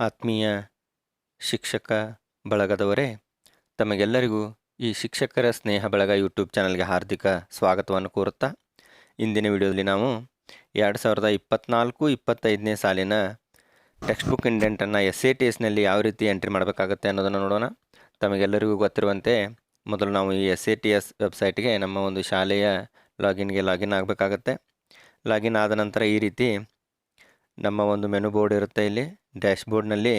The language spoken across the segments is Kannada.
ಆತ್ಮೀಯ ಶಿಕ್ಷಕ ಬಳಗದವರೇ, ತಮಗೆಲ್ಲರಿಗೂ ಈ ಶಿಕ್ಷಕರ ಸ್ನೇಹ ಬಳಗ ಯೂಟ್ಯೂಬ್ ಚಾನಲ್ಗೆ ಹಾರ್ದಿಕ ಸ್ವಾಗತವನ್ನು ಕೋರುತ್ತಾ, ಇಂದಿನ ವಿಡಿಯೋದಲ್ಲಿ ನಾವು 2024-25ನೇ ಸಾಲಿನ ಟೆಕ್ಸ್ಟ್ ಬುಕ್ ಇಂಡೆಂಟನ್ನು SATSನಲ್ಲಿ ಯಾವ ರೀತಿ ಎಂಟ್ರಿ ಮಾಡಬೇಕಾಗತ್ತೆ ಅನ್ನೋದನ್ನು ನೋಡೋಣ. ತಮಗೆಲ್ಲರಿಗೂ ಗೊತ್ತಿರುವಂತೆ ಮೊದಲು ನಾವು ಈ SATS ವೆಬ್ಸೈಟ್ಗೆ ನಮ್ಮ ಒಂದು ಶಾಲೆಯ ಲಾಗಿನ್ ಆಗಬೇಕಾಗತ್ತೆ. ಲಾಗಿನ್ ಆದ ನಂತರ ಈ ರೀತಿ ನಮ್ಮ ಒಂದು ಮೆನು ಬೋರ್ಡ್ ಇರುತ್ತೆ. ಇಲ್ಲಿ ಡ್ಯಾಶ್ಬೋರ್ಡ್ನಲ್ಲಿ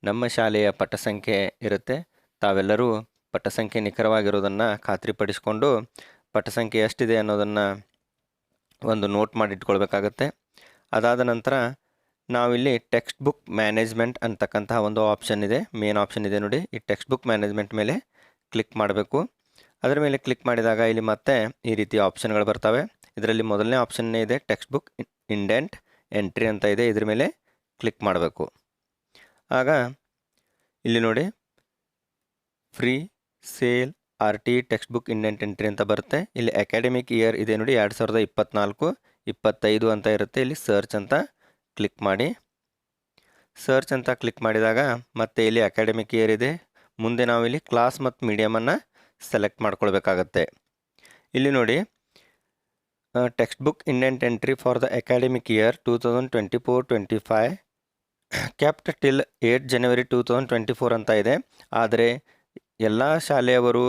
ನಮ್ಮ ಶಾಲೆಯ ಪಟ್ಟ ಸಂಖ್ಯೆ ಇರುತ್ತೆ. ತಾವೆಲ್ಲರೂ ಪಟ್ಟ ಸಂಖ್ಯೆ ನಿಖರವಾಗಿರೋದನ್ನು ಖಾತ್ರಿಪಡಿಸಿಕೊಂಡು ಪಟ್ಟ ಸಂಖ್ಯೆ ಎಷ್ಟಿದೆ ಅನ್ನೋದನ್ನು ಒಂದು ನೋಟ್ ಮಾಡಿ ಇಟ್ಕೊಳ್ಬೇಕಾಗತ್ತೆ. ಅದಾದ ನಂತರ ನಾವಿಲ್ಲಿ ಟೆಕ್ಸ್ಟ್ ಬುಕ್ ಮ್ಯಾನೇಜ್ಮೆಂಟ್ ಅಂತಕ್ಕಂತಹ ಒಂದು ಆಪ್ಷನ್ ಇದೆ, ಮೇನ್ ಆಪ್ಷನ್ ಇದೆ ನೋಡಿ. ಈ ಟೆಕ್ಸ್ಟ್ ಬುಕ್ ಮ್ಯಾನೇಜ್ಮೆಂಟ್ ಮೇಲೆ ಕ್ಲಿಕ್ ಮಾಡಬೇಕು. ಅದರ ಮೇಲೆ ಕ್ಲಿಕ್ ಮಾಡಿದಾಗ ಇಲ್ಲಿ ಮತ್ತೆ ಈ ರೀತಿ ಆಪ್ಷನ್ಗಳು ಬರ್ತವೆ. ಇದರಲ್ಲಿ ಮೊದಲನೇ ಆಪ್ಷನ್ನೇ ಇದೆ ಟೆಕ್ಸ್ಟ್ ಬುಕ್ ಇಂಡೆಂಟ್ ಎಂಟ್ರಿ ಅಂತ ಇದೆ. ಇದ್ರ ಮೇಲೆ ಕ್ಲಿಕ್ ಮಾಡಬೇಕು. ಆಗ ಇಲ್ಲಿ ನೋಡಿ free sale RT text book indent entry ಅಂತ ಬರುತ್ತೆ. ಇಲ್ಲಿ ಅಕಾಡೆಮಿಕ್ ಇಯರ್ ಇದೆ ನೋಡಿ, 2024-25 ಅಂತ ಇರುತ್ತೆ. ಇಲ್ಲಿ ಸರ್ಚ್ ಅಂತ ಕ್ಲಿಕ್ ಮಾಡಿ. ಸರ್ಚ್ ಅಂತ ಕ್ಲಿಕ್ ಮಾಡಿದಾಗ ಮತ್ತೆ ಇಲ್ಲಿ ಅಕಾಡೆಮಿಕ್ ಇಯರ್ ಇದೆ. ಮುಂದೆ ನಾವು ಇಲ್ಲಿ ಕ್ಲಾಸ್ ಮತ್ತು ಮೀಡಿಯಮನ್ನು ಸೆಲೆಕ್ಟ್ ಮಾಡ್ಕೊಳ್ಬೇಕಾಗತ್ತೆ. ಇಲ್ಲಿ ನೋಡಿ text book indent entry for the academic year 2024-25 ಕ್ಯಾಪ್ಟ್ till 8 ಜನವರಿ 2024 ಅಂತ ಇದೆ. ಆದರೆ ಎಲ್ಲ ಶಾಲೆಯವರು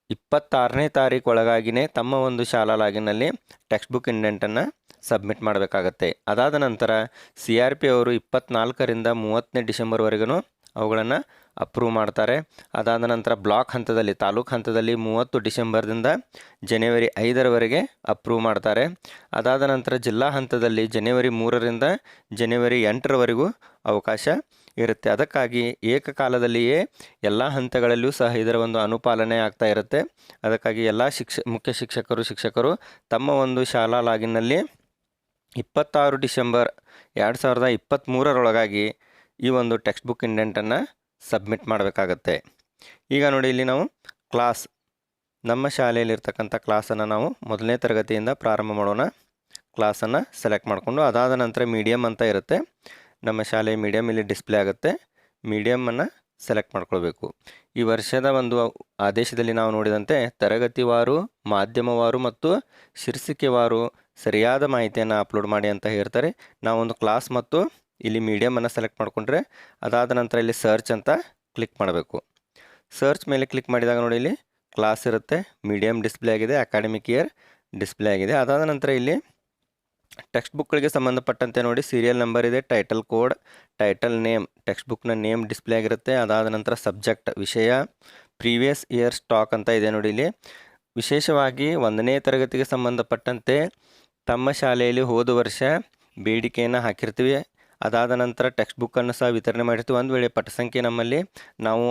26ನೇ ತಾರೀಕು ಒಳಗಾಗಿಯೇ ತಮ್ಮ ಒಂದು ಶಾಲಾ ಲಾಗಿನಲ್ಲಿ ಟೆಕ್ಸ್ಟ್ ಬುಕ್ ಇಂಡೆಂಟನ್ನು ಸಬ್ಮಿಟ್ ಮಾಡಬೇಕಾಗತ್ತೆ. ಅದಾದ ನಂತರ CRP ಅವರು 24ರಿಂದ 30ನೇ ಡಿಸೆಂಬರ್ವರೆಗೂ ಅವುಗಳನ್ನು ಅಪ್ರೂವ್ ಮಾಡ್ತಾರೆ. ಅದಾದ ನಂತರ ಬ್ಲಾಕ್ ಹಂತದಲ್ಲಿ, ತಾಲೂಕು ಹಂತದಲ್ಲಿ 30 ಡಿಸೆಂಬರ್ದಿಂದ ಜನವರಿ 5ರವರೆಗೆ ಅಪ್ರೂವ್ ಮಾಡ್ತಾರೆ. ಅದಾದ ನಂತರ ಜಿಲ್ಲಾ ಹಂತದಲ್ಲಿ ಜನವರಿ 3ರಿಂದ ಜನವರಿ 8ರವರೆಗೂ ಅವಕಾಶ ಇರುತ್ತೆ. ಅದಕ್ಕಾಗಿ ಏಕಕಾಲದಲ್ಲಿಯೇ ಎಲ್ಲ ಹಂತಗಳಲ್ಲಿಯೂ ಸಹ ಇದರ ಒಂದು ಅನುಪಾಲನೆ ಆಗ್ತಾ ಇರುತ್ತೆ. ಅದಕ್ಕಾಗಿ ಎಲ್ಲ ಮುಖ್ಯ ಶಿಕ್ಷಕರು ತಮ್ಮ ಒಂದು ಶಾಲಾ ಲಾಗಿನ್ನಲ್ಲಿ 26 ಡಿಸೆಂಬರ್ 2023ರೊಳಗಾಗಿ ಈ ಒಂದು ಟೆಕ್ಸ್ಟ್ ಬುಕ್ ಇಂಡೆಂಟನ್ನು ಸಬ್ಮಿಟ್ ಮಾಡಬೇಕಾಗತ್ತೆ. ಈಗ ನೋಡಿ ಇಲ್ಲಿ ನಾವು ಕ್ಲಾಸ್, ನಮ್ಮ ಶಾಲೆಯಲ್ಲಿರ್ತಕ್ಕಂಥ ಕ್ಲಾಸನ್ನು ನಾವು ಮೊದಲನೇ ತರಗತಿಯಿಂದ ಪ್ರಾರಂಭ ಮಾಡೋಣ. ಕ್ಲಾಸನ್ನು ಸೆಲೆಕ್ಟ್ ಮಾಡಿಕೊಂಡು ಅದಾದ ನಂತರ ಮೀಡಿಯಮ್ ಅಂತ ಇರುತ್ತೆ. ನಮ್ಮ ಶಾಲೆಯ ಮೀಡಿಯಮ್ ಇಲ್ಲಿ ಡಿಸ್ಪ್ಲೇ ಆಗುತ್ತೆ. ಮೀಡಿಯಮನ್ನು ಸೆಲೆಕ್ಟ್ ಮಾಡ್ಕೊಳ್ಬೇಕು. ಈ ವರ್ಷದ ಒಂದು ಆದೇಶದಲ್ಲಿ ನಾವು ನೋಡಿದಂತೆ ತರಗತಿವಾರು, ಮಾಧ್ಯಮವಾರು ಮತ್ತು ಶೀರ್ಷಿಕೆವಾರು ಸರಿಯಾದ ಮಾಹಿತಿಯನ್ನು ಅಪ್ಲೋಡ್ ಮಾಡಿ ಅಂತ ಹೇಳ್ತಾರೆ. ನಾವೊಂದು ಕ್ಲಾಸ್ ಮತ್ತು ಇಲ್ಲಿ ಮೀಡಿಯಮನ್ನು ಸೆಲೆಕ್ಟ್ ಮಾಡಿಕೊಂಡ್ರೆ ಅದಾದ ನಂತರ ಇಲ್ಲಿ ಸರ್ಚ್ ಅಂತ ಕ್ಲಿಕ್ ಮಾಡಬೇಕು. ಸರ್ಚ್ ಮೇಲೆ ಕ್ಲಿಕ್ ಮಾಡಿದಾಗ ನೋಡಿ ಇಲ್ಲಿ ಕ್ಲಾಸ್ ಇರುತ್ತೆ, ಮೀಡಿಯಮ್ ಡಿಸ್ಪ್ಲೇ ಆಗಿದೆ, ಅಕಾಡೆಮಿಕ್ ಇಯರ್ ಡಿಸ್ಪ್ಲೇ ಆಗಿದೆ. ಅದಾದ ನಂತರ ಇಲ್ಲಿ ಟೆಕ್ಸ್ಟ್ ಬುಕ್ಗಳಿಗೆ ಸಂಬಂಧಪಟ್ಟಂತೆ ನೋಡಿ ಸೀರಿಯಲ್ ನಂಬರ್ ಇದೆ, title code, title name, text ಬುಕ್ನ ನೇಮ್ ಡಿಸ್ಪ್ಲೇ ಆಗಿರುತ್ತೆ. ಅದಾದ ನಂತರ ಸಬ್ಜೆಕ್ಟ್, ವಿಷಯ, ಪ್ರೀವಿಯಸ್ ಇಯರ್ ಸ್ಟಾಕ್ ಅಂತ ಇದೆ ನೋಡಿ. ಇಲ್ಲಿ ವಿಶೇಷವಾಗಿ 1ನೇ ತರಗತಿಗೆ ಸಂಬಂಧಪಟ್ಟಂತೆ ತಮ್ಮ ಶಾಲೆಯಲ್ಲಿ ಹೋದ ವರ್ಷ ಬೇಡಿಕೆಯನ್ನು ಹಾಕಿರ್ತೀವಿ. ಅದಾದ ನಂತರ ಟೆಕ್ಸ್ಟ್ ಬುಕ್ಕನ್ನು ಸಹ ವಿತರಣೆ ಮಾಡಿರ್ತೀವಿ. ಒಂದು ವೇಳೆ ಪಟ್ಟ ಸಂಖ್ಯೆ ನಮ್ಮಲ್ಲಿ ನಾವು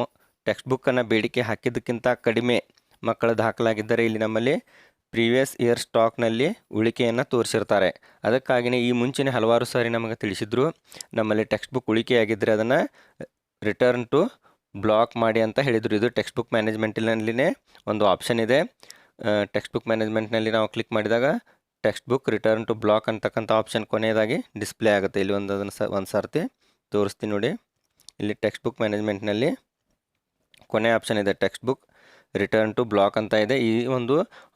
ಟೆಕ್ಸ್ಟ್ ಬುಕ್ಕನ್ನು ಬೇಡಿಕೆ ಹಾಕಿದ್ದಕ್ಕಿಂತ ಕಡಿಮೆ ಮಕ್ಕಳ ದಾಖಲಾಗಿದ್ದರೆ ಇಲ್ಲಿ ನಮ್ಮಲ್ಲಿ ಪ್ರೀವಿಯಸ್ ಇಯರ್ ಸ್ಟಾಕ್ನಲ್ಲಿ ಉಳಿಕೆಯನ್ನು ತೋರಿಸಿರ್ತಾರೆ. ಅದಕ್ಕಾಗಿಯೇ ಈ ಮುಂಚೆನೇ ಹಲವಾರು ಸಾರಿ ನಮಗೆ ತಿಳಿಸಿದ್ರು, ನಮ್ಮಲ್ಲಿ ಟೆಕ್ಸ್ಟ್ ಬುಕ್ ಉಳಿಕೆಯಾಗಿದ್ದರೆ ಅದನ್ನು ರಿಟರ್ನ್ ಟು ಬ್ಲಾಕ್ ಮಾಡಿ ಅಂತ ಹೇಳಿದರು. ಇದು ಟೆಕ್ಸ್ಟ್ ಬುಕ್ ಮ್ಯಾನೇಜ್ಮೆಂಟಿನಲ್ಲಿನೇ ಒಂದು ಆಪ್ಷನ್ ಇದೆ. ಟೆಕ್ಸ್ಟ್ ಬುಕ್ ಮ್ಯಾನೇಜ್ಮೆಂಟ್ನಲ್ಲಿ ನಾವು ಕ್ಲಿಕ್ ಮಾಡಿದಾಗ text book return to block ಅಂತಕ್ಕಂಥ ಆಪ್ಷನ್ ಕೊನೆಯದಾಗಿ ಡಿಸ್ಪ್ಲೇ ಆಗುತ್ತೆ. ಇಲ್ಲಿ ಒಂದು ಸರ್ತಿ ತೋರಿಸ್ತೀನಿ ನೋಡಿ. ಇಲ್ಲಿ ಟೆಕ್ಸ್ಟ್ ಬುಕ್ ಮ್ಯಾನೇಜ್ಮೆಂಟ್ನಲ್ಲಿ ಕೊನೆ ಆಪ್ಷನ್ ಇದೆ, text book return to block ಅಂತ ಇದೆ. ಈ ಒಂದು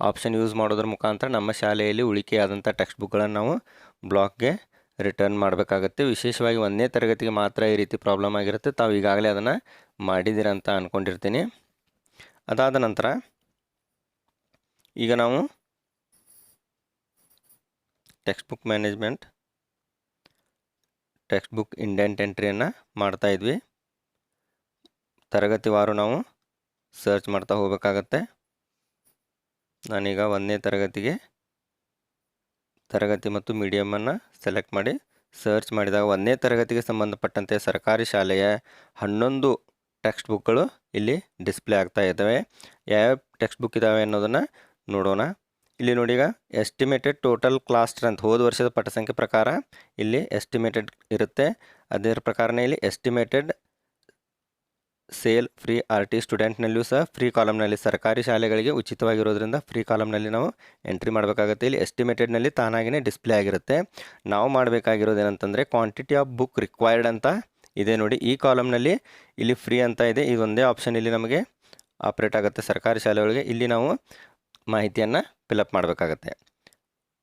ಆಪ್ಷನ್ ಯೂಸ್ ಮಾಡೋದ್ರ ಮುಖಾಂತರ ನಮ್ಮ ಶಾಲೆಯಲ್ಲಿ ಉಳಿಕೆಯಾದಂಥ ಟೆಕ್ಸ್ಟ್ ಬುಕ್ಗಳನ್ನು ನಾವು ಬ್ಲಾಕ್ಗೆ ರಿಟರ್ನ್ ಮಾಡಬೇಕಾಗತ್ತೆ. ವಿಶೇಷವಾಗಿ 1ನೇ ತರಗತಿಗೆ ಮಾತ್ರ ಈ ರೀತಿ ಪ್ರಾಬ್ಲಮ್ ಆಗಿರುತ್ತೆ. ತಾವು ಈಗಾಗಲೇ ಅದನ್ನು ಮಾಡಿದ್ದೀರ ಅಂತ ಅಂದ್ಕೊಂಡಿರ್ತೀನಿ. ಅದಾದ ನಂತರ ಈಗ ನಾವು text book management text book indent ಎಂಟ್ರಿಯನ್ನು ಮಾಡ್ತಾಯಿದ್ವಿ. ತರಗತಿವಾರು ನಾವು ಸರ್ಚ್ ಮಾಡ್ತಾ ಹೋಗಬೇಕಾಗತ್ತೆ. ನಾನೀಗ 1ನೇ ತರಗತಿ ಮತ್ತು ಮೀಡಿಯಮನ್ನು ಸೆಲೆಕ್ಟ್ ಮಾಡಿ ಸರ್ಚ್ ಮಾಡಿದಾಗ 1ನೇ ತರಗತಿಗೆ ಸಂಬಂಧಪಟ್ಟಂತೆ ಸರ್ಕಾರಿ ಶಾಲೆಯ 11 ಟೆಕ್ಸ್ಟ್ ಬುಕ್ಗಳು ಇಲ್ಲಿ ಡಿಸ್ಪ್ಲೇ ಆಗ್ತಾ ಇದ್ದಾವೆ. ಯಾವ್ಯಾವ ಟೆಕ್ಸ್ಟ್ ಬುಕ್ ಇದ್ದಾವೆ ಅನ್ನೋದನ್ನು ನೋಡೋಣ. ಇಲ್ಲಿ ನೋಡಿ, ಈಗ ಎಸ್ಟಿಮೇಟೆಡ್ ಟೋಟಲ್ ಕ್ಲಾಸ್ ಸ್ಟ್ರೆಂತ್ ಹೋದ ವರ್ಷದ ಪಟ್ಟ ಸಂಖ್ಯೆ ಪ್ರಕಾರ ಇಲ್ಲಿ ಎಸ್ಟಿಮೇಟೆಡ್ ಇರುತ್ತೆ. ಅದರ ಪ್ರಕಾರನೇ ಇಲ್ಲಿ ಎಸ್ಟಿಮೇಟೆಡ್ ಸೇಲ್ ಫ್ರೀ RT ಸ್ಟೂಡೆಂಟ್ನಲ್ಲಿಯೂ ಸಹ ಫ್ರೀ ಕಾಲಮ್ನಲ್ಲಿ ಸರ್ಕಾರಿ ಶಾಲೆಗಳಿಗೆ ಉಚಿತವಾಗಿರೋದ್ರಿಂದ ಫ್ರೀ ಕಾಲಮ್ನಲ್ಲಿ ನಾವು ಎಂಟ್ರಿ ಮಾಡಬೇಕಾಗುತ್ತೆ. ಇಲ್ಲಿ ಎಸ್ಟಿಮೇಟೆಡ್ನಲ್ಲಿ ತಾನಾಗಿಯೇ ಡಿಸ್ಪ್ಲೇ ಆಗಿರುತ್ತೆ. ನಾವು ಮಾಡಬೇಕಾಗಿರೋದು ಏನಂತಂದರೆ ಕ್ವಾಂಟಿಟಿ ಆಫ್ ಬುಕ್ ರಿಕ್ವೈರ್ಡ್ ಅಂತ ಇದೆ ನೋಡಿ. ಈ ಕಾಲಮ್ನಲ್ಲಿ ಇಲ್ಲಿ ಫ್ರೀ ಅಂತ ಇದೆ, ಇದೊಂದೇ ಆಪ್ಷನ್ ಇಲ್ಲಿ ನಮಗೆ ಆಪ್ರೇಟ್ ಆಗುತ್ತೆ ಸರ್ಕಾರಿ ಶಾಲೆಗಳಿಗೆ. ಇಲ್ಲಿ ನಾವು ಮಾಹಿತಿಯನ್ನು ಫಿಲಪ್ ಮಾಡಬೇಕಾಗತ್ತೆ.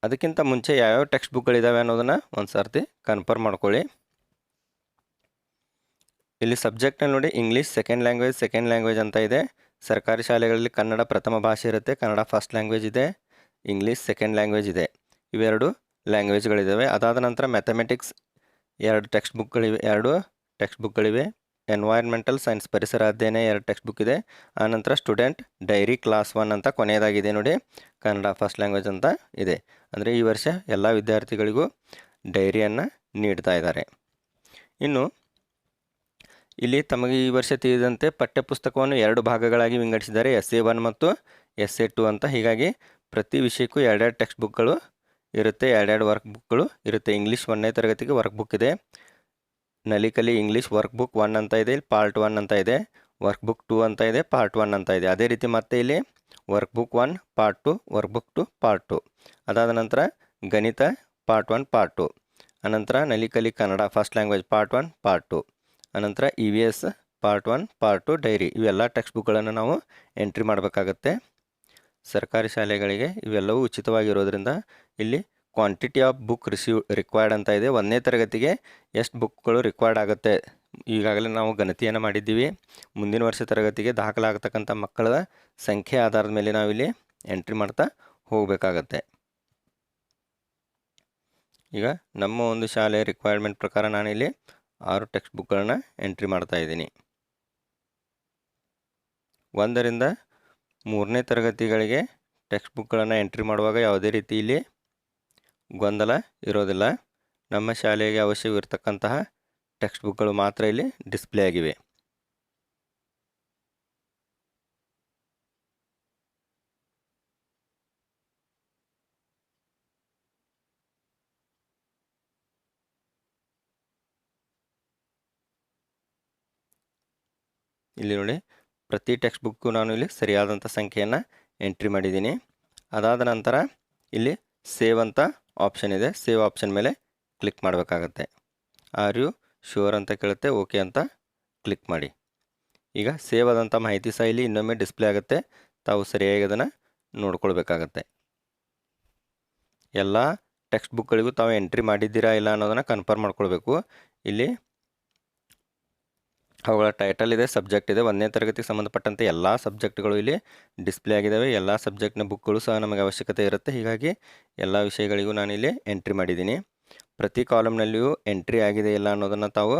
ಅದಕ್ಕಿಂತ ಮುಂಚೆ ಯಾವ್ಯಾವ ಟೆಕ್ಸ್ಟ್ ಬುಕ್ಗಳಿದ್ದಾವೆ ಅನ್ನೋದನ್ನು ಒಂದು ಸರ್ತಿ ಕನ್ಫರ್ಮ್ ಮಾಡ್ಕೊಳ್ಳಿ. ಇಲ್ಲಿ ಸಬ್ಜೆಕ್ಟ್ನಲ್ಲಿ ನೋಡಿ ಇಂಗ್ಲೀಷ್ ಸೆಕೆಂಡ್ ಲ್ಯಾಂಗ್ವೇಜ್ ಅಂತ ಇದೆ. ಸರ್ಕಾರಿ ಶಾಲೆಗಳಲ್ಲಿ ಕನ್ನಡ ಪ್ರಥಮ ಭಾಷೆ ಇರುತ್ತೆ, ಕನ್ನಡ ಫಸ್ಟ್ ಲ್ಯಾಂಗ್ವೇಜ್ ಇದೆ, ಇಂಗ್ಲೀಷ್ ಸೆಕೆಂಡ್ ಲ್ಯಾಂಗ್ವೇಜ್ ಇದೆ. ಇವೆರಡು ಲ್ಯಾಂಗ್ವೇಜ್ಗಳಿದ್ದಾವೆ. ಅದಾದ ನಂತರ ಮ್ಯಾಥಮೆಟಿಕ್ಸ್ ಎರಡು ಟೆಕ್ಸ್ಟ್ ಬುಕ್ಗಳಿವೆ. ಎನ್ವೈರ್ಮೆಂಟಲ್ ಸೈನ್ಸ್ ಪರಿಸರ ಅಧ್ಯಯನ 2 ಟೆಕ್ಸ್ಟ್ ಬುಕ್ ಇದೆ. ಆನಂತರ ಸ್ಟೂಡೆಂಟ್ ಡೈರಿ ಕ್ಲಾಸ್ 1 ಅಂತ ಕೊನೆಯದಾಗಿದೆ ನೋಡಿ, ಕನ್ನಡ ಫಸ್ಟ್ ಲ್ಯಾಂಗ್ವೇಜ್ ಅಂತ ಇದೆ. ಅಂದರೆ ಈ ವರ್ಷ ಎಲ್ಲ ವಿದ್ಯಾರ್ಥಿಗಳಿಗೂ ಡೈರಿಯನ್ನು ನೀಡ್ತಾ ಇದ್ದಾರೆ. ಇನ್ನು ಇಲ್ಲಿ ತಮಗೆ ಈ ವರ್ಷ ತಿಳಿದಂತೆ ಪಠ್ಯಪುಸ್ತಕವನ್ನು 2 ಭಾಗಗಳಾಗಿ ವಿಂಗಡಿಸಿದ್ದಾರೆ, SA1 ಮತ್ತು SA2 ಅಂತ. ಹೀಗಾಗಿ ಪ್ರತಿ ವಿಷಯಕ್ಕೂ 2 ಟೆಕ್ಸ್ಟ್ ಬುಕ್ಗಳು ಇರುತ್ತೆ, 2 ವರ್ಕ್ ಬುಕ್ಗಳು ಇರುತ್ತೆ. ಇಂಗ್ಲೀಷ್ 1ನೇ ತರಗತಿಗೆ ವರ್ಕ್ ಬುಕ್ ಇದೆ, ನಲಿಕಲಿ ಇಂಗ್ಲೀಷ್ ವರ್ಕ್ ಬುಕ್ 1 ಅಂತ ಇದೆ, ಇಲ್ಲಿ ಪಾರ್ಟ್ 1 ಅಂತ ಇದೆ, ವರ್ಕ್ ಬುಕ್ 2 ಅಂತ ಇದೆ, ಪಾರ್ಟ್ 1 ಅಂತ ಇದೆ. ಅದೇ ರೀತಿ ಮತ್ತೆ ಇಲ್ಲಿ work book 1 part 2, work book 2 part 2. ಅದಾದ ನಂತರ ಗಣಿತ ಪಾರ್ಟ್ 1 ಪಾರ್ಟ್ 2, ಅನಂತರ Nali Kali Kannada first language part 1 part 2, ಅನಂತರ EVS ಪಾರ್ಟ್ 1 ಪಾರ್ಟ್ 2 ಡೈರಿ. ಇವೆಲ್ಲ ಟೆಕ್ಸ್ಟ್ ಬುಕ್ಗಳನ್ನು ನಾವು ಎಂಟ್ರಿ ಮಾಡಬೇಕಾಗತ್ತೆ. ಸರ್ಕಾರಿ ಶಾಲೆಗಳಿಗೆ ಇವೆಲ್ಲವೂ ಉಚಿತವಾಗಿರೋದ್ರಿಂದ ಇಲ್ಲಿ ಕ್ವಾಂಟಿಟಿ ಆಫ್ ಬುಕ್ ರಿಕ್ವೈರ್ಡ್ ಅಂತ ಇದೆ. 1ನೇ ತರಗತಿಗೆ ಎಷ್ಟು ಬುಕ್ಗಳು ರಿಕ್ವೈರ್ಡ್ ಆಗುತ್ತೆ, ಈಗಾಗಲೇ ನಾವು ಗಣತಿಯನ್ನು ಮಾಡಿದ್ದೀವಿ. ಮುಂದಿನ ವರ್ಷ ತರಗತಿಗೆ ದಾಖಲಾಗತಕ್ಕಂಥ ಮಕ್ಕಳ ಸಂಖ್ಯೆ ಆಧಾರದ ಮೇಲೆ ನಾವಿಲ್ಲಿ ಎಂಟ್ರಿ ಮಾಡ್ತಾ ಹೋಗಬೇಕಾಗತ್ತೆ. ಈಗ ನಮ್ಮ ಒಂದು ಶಾಲೆಯ ರಿಕ್ವೈರ್ಮೆಂಟ್ ಪ್ರಕಾರ ನಾನಿಲ್ಲಿ 6 ಟೆಕ್ಸ್ಟ್ ಬುಕ್ಗಳನ್ನು ಎಂಟ್ರಿ ಮಾಡ್ತಾ ಇದ್ದೀನಿ. 1ರಿಂದ 3ನೇ ತರಗತಿಗಳಿಗೆ ಟೆಕ್ಸ್ಟ್ ಬುಕ್ಗಳನ್ನು ಎಂಟ್ರಿ ಮಾಡುವಾಗ ಯಾವುದೇ ರೀತಿ ಇಲ್ಲಿ ಗೊಂದಲ ಇರೋದಿಲ್ಲ. ನಮ್ಮ ಶಾಲೆಗೆ ಅವಶ್ಯವಿರತಕ್ಕಂತಹ ಟೆಕ್ಸ್ಟ್ ಬುಕ್ಗಳು ಮಾತ್ರ ಇಲ್ಲಿ ಡಿಸ್ಪ್ಲೇ ಆಗಿವೆ. ಇಲ್ಲಿ ನೋಡಿ, ಪ್ರತಿ ಟೆಕ್ಸ್ಟ್ ಬುಕ್ಕು ನಾನು ಇಲ್ಲಿ ಸರಿಯಾದಂಥ ಸಂಖ್ಯೆಯನ್ನು ಎಂಟ್ರಿ ಮಾಡಿದ್ದೀನಿ. ಅದಾದ ನಂತರ ಇಲ್ಲಿ ಸೇವ್ ಅಂತ ಆಪ್ಷನ್ ಇದೆ, ಸೇವ್ ಆಪ್ಷನ್ ಮೇಲೆ ಕ್ಲಿಕ್ ಮಾಡಬೇಕಾಗತ್ತೆ. ಆರ್ ಯು ಶ್ಯೂರ್ ಅಂತ ಕೇಳುತ್ತೆ, ಓಕೆ ಅಂತ ಕ್ಲಿಕ್ ಮಾಡಿ. ಈಗ ಸೇವ್ ಆದಂಥ ಮಾಹಿತಿ ಸಹ ಇಲ್ಲಿ ಇನ್ನೊಮ್ಮೆ ಡಿಸ್ಪ್ಲೇ ಆಗುತ್ತೆ, ತಾವು ಸರಿಯಾಗಿ ಅದನ್ನು ನೋಡ್ಕೊಳ್ಬೇಕಾಗತ್ತೆ. ಎಲ್ಲ ಟೆಕ್ಸ್ಟ್ ಬುಕ್ಗಳಿಗೂ ತಾವು ಎಂಟ್ರಿ ಮಾಡಿದ್ದೀರಾ ಇಲ್ಲ ಅನ್ನೋದನ್ನು ಕನ್ಫರ್ಮ್ ಮಾಡ್ಕೊಳ್ಬೇಕು. ಇಲ್ಲಿ ಅವುಗಳ ಟೈಟಲ್ ಇದೆ, ಸಬ್ಜೆಕ್ಟ್ ಇದೆ. 1ನೇ ತರಗತಿಗೆ ಸಂಬಂಧಪಟ್ಟಂತೆ ಎಲ್ಲ ಸಬ್ಜೆಕ್ಟ್ಗಳು ಇಲ್ಲಿ ಡಿಸ್ಪ್ಲೇ ಆಗಿದ್ದಾವೆ. ಎಲ್ಲ ಸಬ್ಜೆಕ್ಟ್ನ ಬುಕ್ಗಳು ಸಹ ನಮಗೆ ಅವಶ್ಯಕತೆ ಇರುತ್ತೆ. ಹೀಗಾಗಿ ಎಲ್ಲ ವಿಷಯಗಳಿಗೂ ನಾನಿಲ್ಲಿ ಎಂಟ್ರಿ ಮಾಡಿದ್ದೀನಿ. ಪ್ರತಿ ಕಾಲಮ್ನಲ್ಲಿಯೂ ಎಂಟ್ರಿ ಆಗಿದೆ ಇಲ್ಲ ಅನ್ನೋದನ್ನು ತಾವು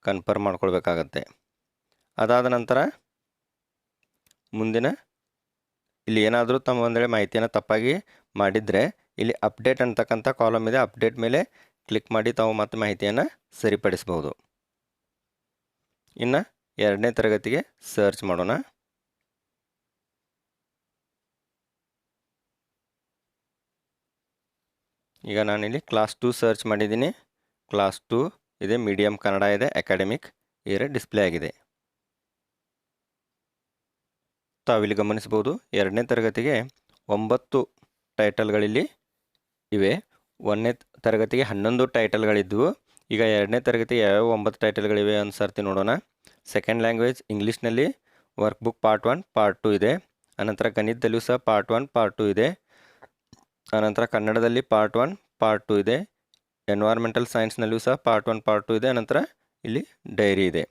ಕನ್ಫರ್ಮ್ ಮಾಡ್ಕೊಳ್ಬೇಕಾಗತ್ತೆ. ಅದಾದ ನಂತರ ಮುಂದಿನ ಇಲ್ಲಿ ಏನಾದರೂ ತಮ್ಮ ಒಂದು ವೇಳೆ ಮಾಹಿತಿಯನ್ನು ತಪ್ಪಾಗಿ ಮಾಡಿದರೆ ಇಲ್ಲಿ ಅಪ್ಡೇಟ್ ಅಂತಕ್ಕಂಥ ಕಾಲಮ್ ಇದೆ, ಅಪ್ಡೇಟ್ ಮೇಲೆ ಕ್ಲಿಕ್ ಮಾಡಿ ತಾವು ಮತ್ತೆ ಮಾಹಿತಿಯನ್ನು ಸರಿಪಡಿಸಬಹುದು. ಇನ್ನು 2ನೇ ತರಗತಿಗೆ ಸರ್ಚ್ ಮಾಡೋಣ. ಈಗ ನಾನಿಲ್ಲಿ ಕ್ಲಾಸ್ 2 ಸರ್ಚ್ ಮಾಡಿದ್ದೀನಿ. ಕ್ಲಾಸ್ 2 ಇದೆ, ಮೀಡಿಯಂ ಕನ್ನಡ ಇದೆ, ಅಕಾಡೆಮಿಕ್ ಏರೆ ಡಿಸ್ಪ್ಲೇ ಆಗಿದೆ. ತಾವಿಲ್ಲಿ ಗಮನಿಸ್ಬೋದು 2ನೇ ತರಗತಿಗೆ 9 ಟೈಟಲ್ಗಳಿಲ್ಲಿ ಇವೆ. 1ನೇ ತರಗತಿಗೆ 11 ಟೈಟಲ್ಗಳಿದ್ದವು. ಈಗ 2ನೇ ತರಗತಿಗೆ ಯಾವ್ಯಾವ 9 ಟೈಟಲ್ಗಳಿವೆ ಅಂತ ಸರ್ತಿ ನೋಡೋಣ. ಸೆಕೆಂಡ್ ಲ್ಯಾಂಗ್ವೇಜ್ ಇಂಗ್ಲೀಷ್ನಲ್ಲಿ ವರ್ಕ್ ಬುಕ್ ಪಾರ್ಟ್ 1 ಪಾರ್ಟ್ 2 ಇದೆ. ಅನಂತರ ಗಣಿತದಲ್ಲಿಯೂ ಸಹ ಪಾರ್ಟ್ 1 ಪಾರ್ಟ್ 2 ಇದೆ. ಅನಂತರ ಕನ್ನಡದಲ್ಲಿ ಪಾರ್ಟ್ 1 ಪಾರ್ಟ್ 2 ಇದೆ. ಎನ್ವೈರ್ಮೆಂಟಲ್ ಸೈನ್ಸ್ನಲ್ಲಿಯೂ ಸಹ ಪಾರ್ಟ್ 1 ಪಾರ್ಟ್ 2 ಇದೆ. ಅನಂತರ ಇಲ್ಲಿ ಡೈರಿ ಇದೆ.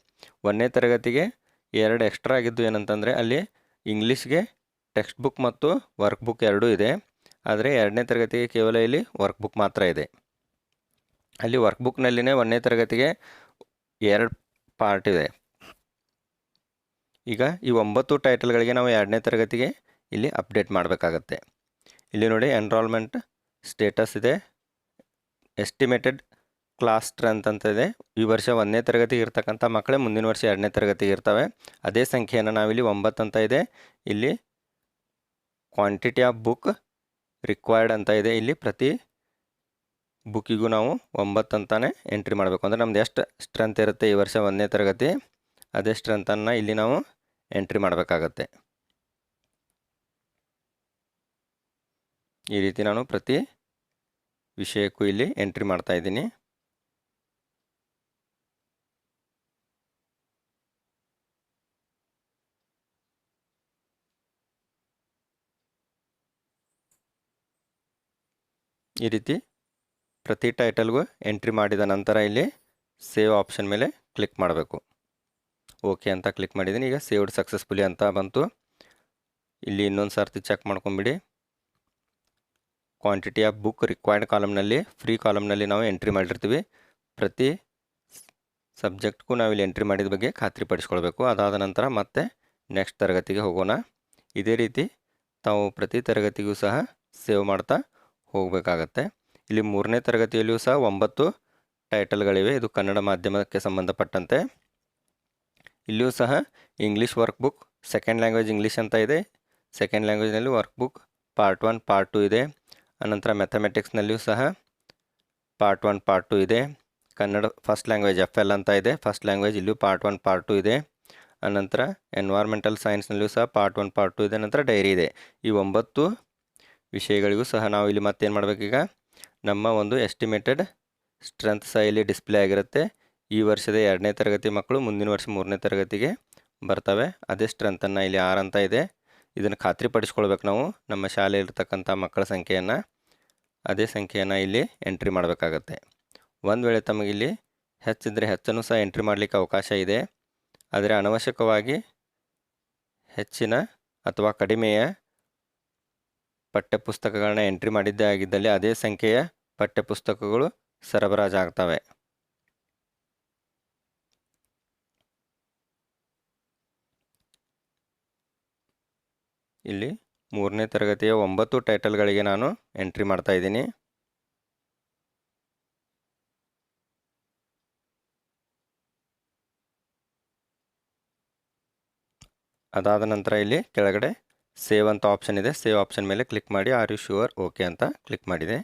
1ನೇ ತರಗತಿಗೆ 2 ಎಕ್ಸ್ಟ್ರಾ ಆಗಿದ್ದು ಏನಂತಂದರೆ ಅಲ್ಲಿ ಇಂಗ್ಲೀಷ್ಗೆ ಟೆಕ್ಸ್ಟ್ ಬುಕ್ ಮತ್ತು ವರ್ಕ್ ಬುಕ್ ಎರಡೂ ಇದೆ. ಆದರೆ 2ನೇ ತರಗತಿಗೆ ಕೇವಲ ಇಲ್ಲಿ ವರ್ಕ್ ಬುಕ್ ಮಾತ್ರ ಇದೆ. ಅಲ್ಲಿ ವರ್ಕ್ ಬುಕ್ನಲ್ಲಿನೇ 1ನೇ ತರಗತಿಗೆ 2 ಪಾರ್ಟ್ ಇದೆ. ಈಗ ಈ 9 ಟೈಟಲ್ಗಳಿಗೆ ನಾವು 2ನೇ ತರಗತಿಗೆ ಇಲ್ಲಿ ಅಪ್ಡೇಟ್ ಮಾಡಬೇಕಾಗತ್ತೆ. ಇಲ್ಲಿ ನೋಡಿ ಎನ್ರೋಲ್ಮೆಂಟ್ ಸ್ಟೇಟಸ್ ಇದೆ, ಎಸ್ಟಿಮೇಟೆಡ್ ಕ್ಲಾಸ್ ಸ್ಟ್ರೆಂತ್ ಅಂತ ಇದೆ. ಈ ವರ್ಷ 1ನೇ ತರಗತಿಗೆ ಇರ್ತಕ್ಕಂಥ ಮಕ್ಕಳೇ ಮುಂದಿನ ವರ್ಷ 2ನೇ ತರಗತಿಗೆ ಇರ್ತವೆ. ಅದೇ ಸಂಖ್ಯೆಯನ್ನು ನಾವಿಲ್ಲಿ 9 ಅಂತ ಇದೆ. ಇಲ್ಲಿ ಕ್ವಾಂಟಿಟಿ ಆಫ್ ಬುಕ್ ರಿಕ್ವೈರ್ಡ್ ಅಂತ ಇದೆ. ಇಲ್ಲಿ ಪ್ರತಿ ಬುಕ್ಕಿಗೂ ನಾವು 9 ಅಂತಾನೆ ಎಂಟ್ರಿ ಮಾಡಬೇಕು. ಅಂದರೆ ನಮ್ದು ಎಷ್ಟು ಸ್ಟ್ರೆಂತ್ ಇರುತ್ತೆ ಈ ವರ್ಷ 1ನೇ ತರಗತಿ, ಅದೇ ಸ್ಟ್ರೆಂತನ್ನು ಇಲ್ಲಿ ನಾವು ಎಂಟ್ರಿ ಮಾಡಬೇಕಾಗತ್ತೆ. ಈ ರೀತಿ ನಾನು ಪ್ರತಿ ವಿಷಯಕ್ಕೂ ಇಲ್ಲಿ ಎಂಟ್ರಿ ಮಾಡ್ತಾ ಇದ್ದೀನಿ. ಈ ರೀತಿ ಪ್ರತಿ ಟೈಟಲ್ಗೂ ಎಂಟ್ರಿ ಮಾಡಿದ ನಂತರ ಇಲ್ಲಿ ಸೇವ್ ಆಪ್ಷನ್ ಮೇಲೆ ಕ್ಲಿಕ್ ಮಾಡಬೇಕು. ಓಕೆ ಅಂತ ಕ್ಲಿಕ್ ಮಾಡಿದ್ದೀನಿ. ಈಗ ಸೇವ್ಡ್ ಸಕ್ಸಸ್ಫುಲಿ ಅಂತ ಬಂತು. ಇಲ್ಲಿ ಇನ್ನೊಂದು ಸರ್ತಿ ಚೆಕ್ ಮಾಡ್ಕೊಂಬಿಡಿ. ಕ್ವಾಂಟಿಟಿ ಆಫ್ ಬುಕ್ ರಿಕ್ವೈರ್ಡ್ ಕಾಲಮ್ನಲ್ಲಿ ಫ್ರೀ ಕಾಲಮ್ನಲ್ಲಿ ನಾವು ಎಂಟ್ರಿ ಮಾಡಿರ್ತೀವಿ. ಪ್ರತಿ ಸಬ್ಜೆಕ್ಟ್ಗೂ ನಾವು ಇಲ್ಲಿ ಎಂಟ್ರಿ ಮಾಡಿದ ಬಗ್ಗೆ ಖಾತ್ರಿಪಡಿಸ್ಕೊಳ್ಬೇಕು. ಅದಾದ ನಂತರ ಮತ್ತೆ ನೆಕ್ಸ್ಟ್ ತರಗತಿಗೆ ಹೋಗೋಣ. ಇದೇ ರೀತಿ ತಾವು ಪ್ರತಿ ತರಗತಿಗೂ ಸಹ ಸೇವ್ ಮಾಡ್ತಾ ಹೋಗಬೇಕಾಗತ್ತೆ. ಇಲ್ಲಿ 3ನೇ ತರಗತಿಯಲ್ಲಿಯೂ ಸಹ 9 ಟೈಟಲ್ಗಳಿವೆ. ಇದು ಕನ್ನಡ ಮಾಧ್ಯಮಕ್ಕೆ ಸಂಬಂಧಪಟ್ಟಂತೆ. ಇಲ್ಲಿಯೂ ಸಹ English work book second language English ಅಂತ ಇದೆ. ಸೆಕೆಂಡ್ ಲ್ಯಾಂಗ್ವೇಜ್ನಲ್ಲಿ ವರ್ಕ್ ಬುಕ್ ಪಾರ್ಟ್ 1 ಪಾರ್ಟ್ 2 ಇದೆ. ಅನಂತರ ಮ್ಯಾಥಮೆಟಿಕ್ಸ್ನಲ್ಲಿಯೂ ಸಹ ಪಾರ್ಟ್ 1 ಪಾರ್ಟ್ 2 ಇದೆ. ಕನ್ನಡ ಫಸ್ಟ್ ಲ್ಯಾಂಗ್ವೇಜ್ FL ಅಂತ ಇದೆ. ಫಸ್ಟ್ ಲ್ಯಾಂಗ್ವೇಜ್ ಇಲ್ಲಿಯೂ ಪಾರ್ಟ್ 1 ಪಾರ್ಟ್ 2 ಇದೆ. ಅನಂತರ ಎನ್ವೈರ್ಮೆಂಟಲ್ ಸೈನ್ಸ್ನಲ್ಲಿಯೂ ಸಹ ಪಾರ್ಟ್ 1 ಪಾರ್ಟ್ 2 ಇದೆ. ನಂತರ ಡೈರಿ ಇದೆ. ಈ 9 ವಿಷಯಗಳಿಗೂ ಸಹ ನಾವು ಇಲ್ಲಿ ಮತ್ತೇನು ಮಾಡಬೇಕೀಗ, ನಮ್ಮ ಒಂದು ಎಸ್ಟಿಮೇಟೆಡ್ ಸ್ಟ್ರೆಂತ್ ಸಹ ಇಲ್ಲಿ ಡಿಸ್ಪ್ಲೇ ಆಗಿರುತ್ತೆ. ಈ ವರ್ಷದ 2ನೇ ತರಗತಿ ಮಕ್ಕಳು ಮುಂದಿನ ವರ್ಷ 3ನೇ ತರಗತಿಗೆ ಬರ್ತವೆ. ಅದೇ ಸ್ಟ್ರೆಂತನ್ನು ಇಲ್ಲಿ 6 ಅಂತ ಇದೆ. ಇದನ್ನು ಖಾತ್ರಿಪಡಿಸ್ಕೊಳ್ಬೇಕು ನಾವು ನಮ್ಮ ಶಾಲೆಯಲ್ಲಿರ್ತಕ್ಕಂಥ ಮಕ್ಕಳ ಸಂಖ್ಯೆಯನ್ನು. ಅದೇ ಸಂಖ್ಯೆಯನ್ನು ಇಲ್ಲಿ ಎಂಟ್ರಿ ಮಾಡಬೇಕಾಗತ್ತೆ. ಒಂದು ವೇಳೆ ತಮಗಿಲ್ಲಿ ಹೆಚ್ಚಿದ್ರೆ ಹೆಚ್ಚನ್ನು ಸಹ ಎಂಟ್ರಿ ಮಾಡಲಿಕ್ಕೆ ಅವಕಾಶ ಇದೆ. ಆದರೆ ಅನವಶ್ಯಕವಾಗಿ ಹೆಚ್ಚಿನ ಅಥವಾ ಕಡಿಮೆಯ ಪಠ್ಯಪುಸ್ತಕಗಳನ್ನ ಎಂಟ್ರಿ ಮಾಡಿದ್ದೇ ಆಗಿದ್ದಲ್ಲಿ ಅದೇ ಸಂಖ್ಯೆಯ ಪಠ್ಯಪುಸ್ತಕಗಳು ಸರಬರಾಜಾಗ್ತವೆ. ಇಲ್ಲಿ 3ನೇ ತರಗತಿಯ 9 ಟೈಟಲ್ಗಳಿಗೆ ನಾನು ಎಂಟ್ರಿ ಮಾಡ್ತಾ ಇದ್ದೀನಿ. ಅದಾದ ನಂತರ ಇಲ್ಲಿ ಕೆಳಗಡೆ ಸೇವ್ ಅಂತ ಆಪ್ಷನ್ ಇದೆ. ಸೇವ್ ಆಪ್ಷನ್ ಮೇಲೆ ಕ್ಲಿಕ್ ಮಾಡಿ ಆರ್ ಯು ಶ್ಯೂರ್ ಓಕೆ ಅಂತ ಕ್ಲಿಕ್ ಮಾಡಿದೆ.